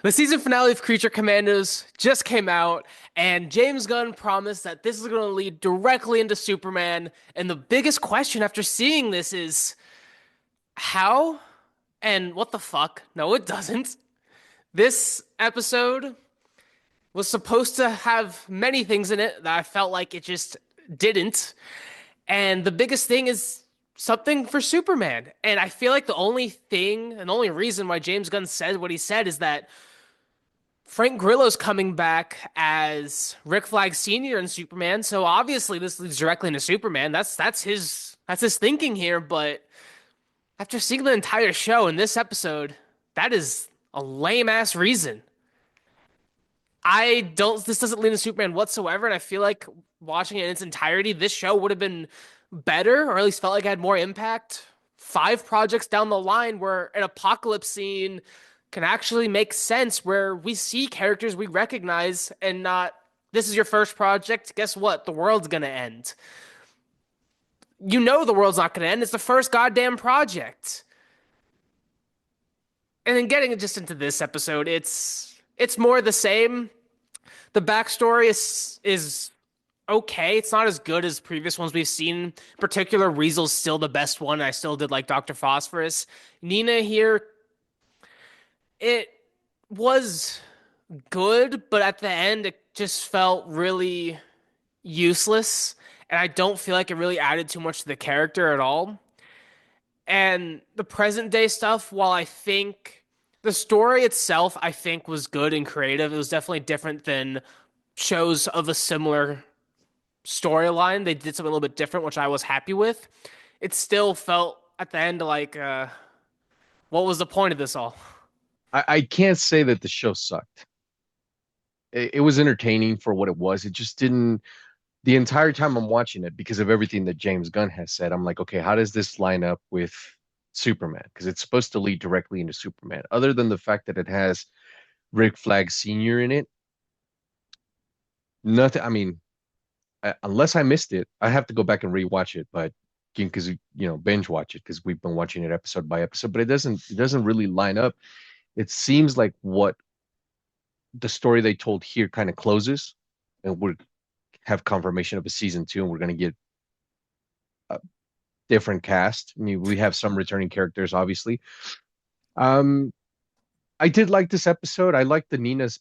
The season finale of Creature Commandos just came out, and James Gunn promised that this is going to lead directly into Superman. And the biggest question after seeing this is how and what the fuck? No, it doesn't. This episode was supposed to have many things in it that I felt like it just didn't. And the biggest thing is something for Superman. And I feel like the only thing and the only reason why James Gunn said what he said is that Frank Grillo's coming back as Rick Flag Sr. in Superman, so obviously this leads directly into Superman. That's his thinking here, but after seeing the entire show in this episode, that is a lame ass reason. This doesn't lead into Superman whatsoever, and I feel like watching it in its entirety, this show would have been better, or at least felt like it had more impact. 5 projects down the line where an apocalypse scene can actually make sense where we see characters we recognize and not, this is your first project. Guess what? The world's gonna end. You know the world's not gonna end. It's the first goddamn project. And then getting just into this episode, it's more the same. The backstory is okay. It's not as good as previous ones we've seen. In particular, Weasel's still the best one. I still did like Dr. Phosphorus. Nina here, it was good, but at the end, it just felt really useless. And I don't feel like it really added too much to the character at all. And the present day stuff, while I think the story itself, I think was good and creative, it was definitely different than shows of a similar storyline. They did something a little bit different, which I was happy with. It still felt at the end like, what was the point of this all? I can't say that the show sucked. It was entertaining for what it was. It just didn't, the entire time I'm watching it, because of everything that James Gunn has said, I'm like, okay, how does this line up with Superman? Because it's supposed to lead directly into Superman. Other than the fact that it has Rick Flag Sr. in it, nothing. I mean, unless I missed it, I have to go back and rewatch it. But because binge watch it because we've been watching it episode by episode, but it doesn't really line up. It seems like what the story they told here kind of closes, and we have confirmation of a season 2, and we're going to get a different cast. I mean, we have some returning characters, obviously. Um, I did like this episode. I liked the Nina's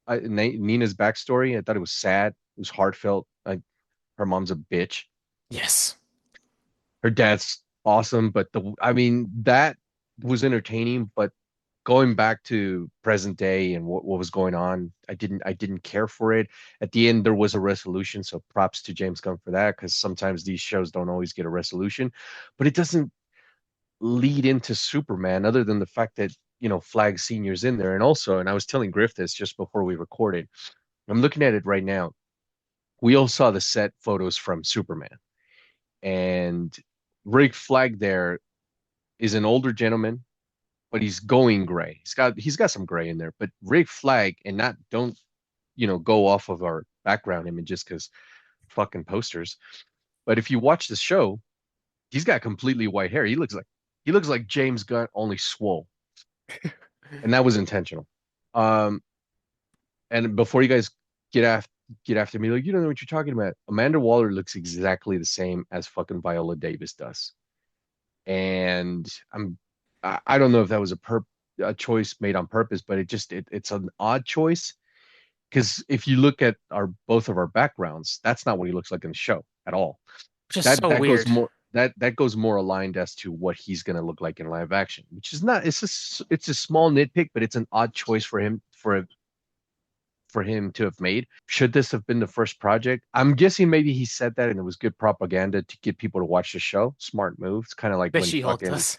backstory. I thought it was sad. It was heartfelt. Her mom's a bitch. Yes. Her dad's awesome, but I mean, that was entertaining. But going back to present day and what was going on, I didn't care for it. At the end, there was a resolution, so props to James Gunn for that, because sometimes these shows don't always get a resolution, but it doesn't lead into Superman other than the fact that Flag Senior's in there. And also, and I was telling Griff this just before we recorded, I'm looking at it right now. We all saw the set photos from Superman, and Rick Flag there is an older gentleman, but he's going gray. He's got some gray in there. But Rick Flag, and not don't go off of our background images because fucking posters. But if you watch the show, he's got completely white hair. He looks like James Gunn, only swole, and that was intentional. Um, and before you guys get after me, like, you don't know what you're talking about. Amanda Waller looks exactly the same as fucking Viola Davis does, and I don't know if that was a choice made on purpose, but it's an odd choice, because if you look at our both of our backgrounds, that's not what he looks like in the show at all. Just That so that goes weird. more that goes more aligned as to what he's going to look like in live action, which is not, it's a small nitpick, but it's an odd choice for him to have made. Should this have been the first project? I'm guessing maybe he said that and it was good propaganda to get people to watch the show. Smart move. It's kind of like That when She-Hulk fucking does.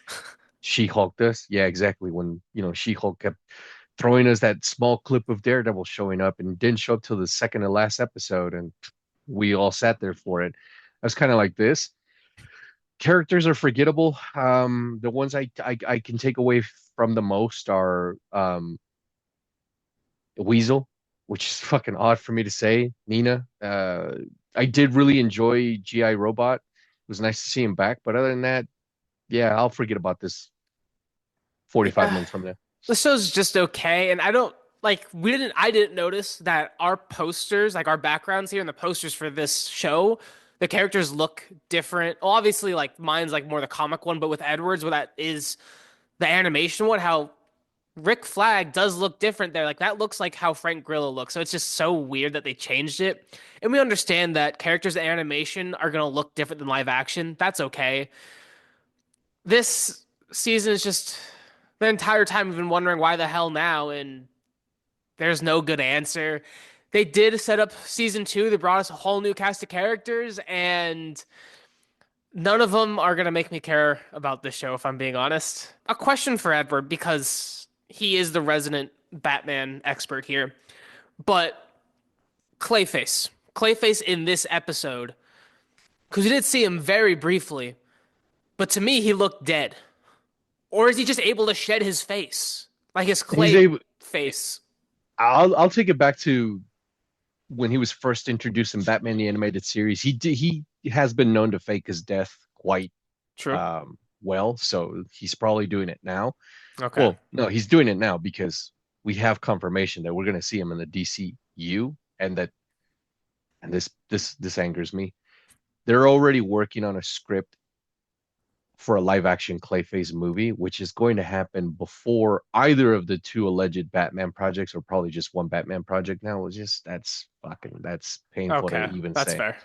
She-Hulk does. Yeah, exactly. When She-Hulk kept throwing us that small clip of Daredevil showing up and didn't show up till the second to last episode, and we all sat there for it. I was kind of like this. Characters are forgettable. The ones I can take away from the most are Weasel, which is fucking odd for me to say. Nina. I did really enjoy GI Robot. It was nice to see him back, but other than that, yeah, I'll forget about this 45 Yeah, minutes from now. the show's just okay, and I don't. like I didn't notice that our posters, like our backgrounds here and the posters for this show, the characters look different. Well, obviously, like mine's like more the comic one, but with Edwards, where that is the animation one, how Rick Flag does look different there. Like that looks like how Frank Grillo looks. So it's just so weird that they changed it. And we understand that characters in animation are gonna look different than live action. That's okay. This season is just the entire time we've been wondering why the hell now, and there's no good answer. They did set up season two. They brought us a whole new cast of characters, and none of them are gonna make me care about this show, if I'm being honest. A question for Edward, because he is the resident Batman expert here. But Clayface. Clayface in this episode, because we did see him very briefly, but to me, he looked dead. Or is he just able to shed his face? Like his He's clay able. face. I'll take it back to when he was first introduced in Batman the Animated Series. He has been known to fake his death quite True. well, so he's probably doing it now. Okay. Well, no, he's doing it now because we have confirmation that we're going to see him in the DCU, and that and this angers me. They're already working on a script for a live action Clayface movie, which is going to happen before either of the two alleged Batman projects, or probably just one Batman project now. It's just that's painful to Okay. even That's say. fair.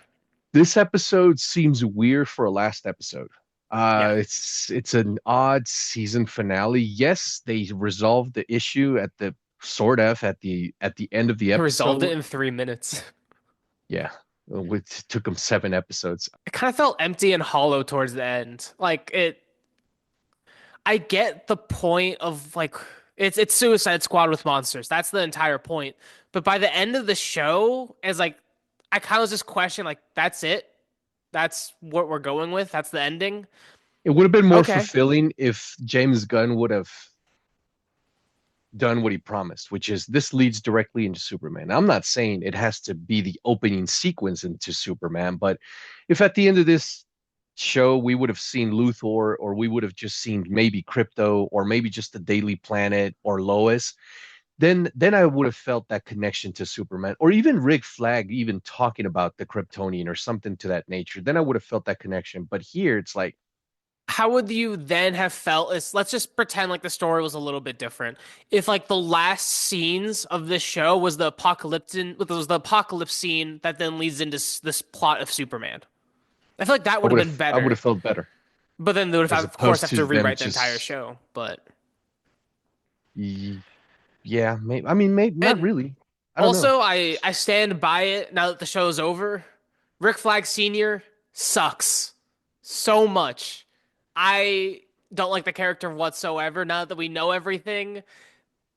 This episode seems weird for a last episode. Yeah. It's an odd season finale. Yes, they resolved the issue at the sort of at the end of the He resolved it episode. in 3 minutes. Yeah, it took them 7 episodes. It kind of felt empty and hollow towards the end. I get the point of like it's Suicide Squad with monsters. That's the entire point. But by the end of the show, it's like I kind of just question like that's it. That's what we're going with. That's the ending. It would have been more Okay. fulfilling if James Gunn would have done what he promised, which is this leads directly into Superman. Now, I'm not saying it has to be the opening sequence into Superman, but if at the end of this show we would have seen Luthor, or we would have just seen maybe Crypto, or maybe just the Daily Planet or Lois, then I would have felt that connection to Superman, or even Rick Flag even talking about the Kryptonian or something to that nature. Then I would have felt that connection. But here it's like How would you then have felt is let's just pretend like the story was a little bit different. If like the last scenes of this show was the apocalypse scene that then leads into this plot of Superman. I feel like that would have been I would better. have felt better, But then they would have as of course opposed have to to them rewrite the entire just show. But yeah, maybe, I mean, maybe not and really. I don't know. also I stand by it now that the show's over. Rick Flag Sr. sucks so much. I don't like the character whatsoever now that we know everything.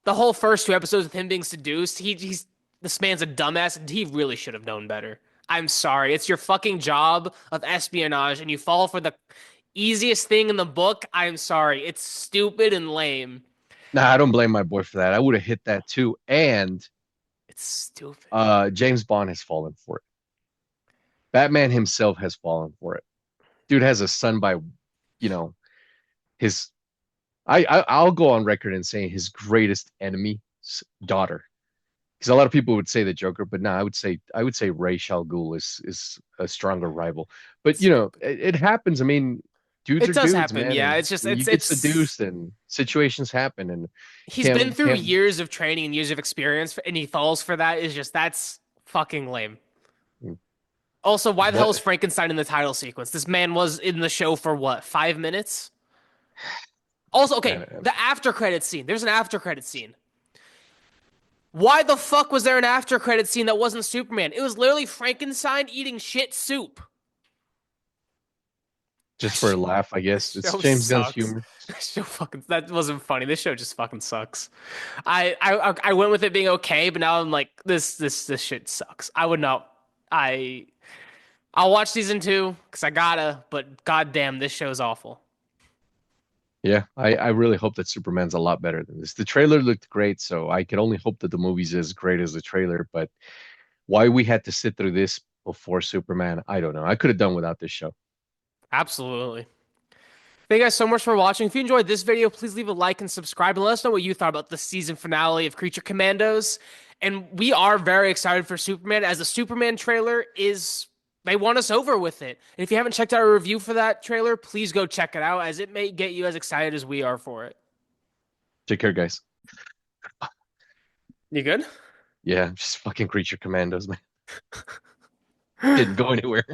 The whole first two episodes with him being seduced, he's this man's a dumbass and he really should have known better. I'm sorry. It's your fucking job of espionage and you fall for the easiest thing in the book. I'm sorry. It's stupid and lame. Nah, I don't blame my boy for that. I would have hit that too. And It's stupid. James Bond has fallen for it. Batman himself has fallen for it. Dude has a son by, you know, his. I'll go on record and saying his greatest enemy's daughter. Because a lot of people would say the Joker, but no, I would say Ra's al Ghul is a stronger rival. But It's stupid. it happens. I mean, dudes It are does dudes, happen. man, Yeah, and it's just you get seduced, and situations happen, and he's been can't through can't. years of training and years of experience and he falls for that is just that's fucking lame. Also, why the hell is What Frankenstein in the title sequence? This man was in the show for what, 5 minutes? Also, okay, man, the after credit scene. There's an after credit scene. Why the fuck was there an after credit scene that wasn't Superman? It was literally Frankenstein eating shit soup. just for a laugh, I guess. It's Show James Gunn's sucks. humor. Show fucking that wasn't funny. This show just fucking sucks. I went with it being okay, but now I'm like this shit sucks. I would not. I I'll watch season two because I gotta. But goddamn, this show's awful. Yeah, I really hope that Superman's a lot better than this. The trailer looked great, so I could only hope that the movie's as great as the trailer. But why we had to sit through this before Superman, I don't know. I could have done without this show. Absolutely. Thank you guys so much for watching. If you enjoyed this video, please leave a like and subscribe and let us know what you thought about the season finale of Creature Commandos. And we are very excited for Superman, as the Superman trailer is, they want us over with it. And if you haven't checked out our review for that trailer, please go check it out, as it may get you as excited as we are for it. Take care, guys. You good? Yeah, just fucking Creature Commandos, man. Didn't go anywhere.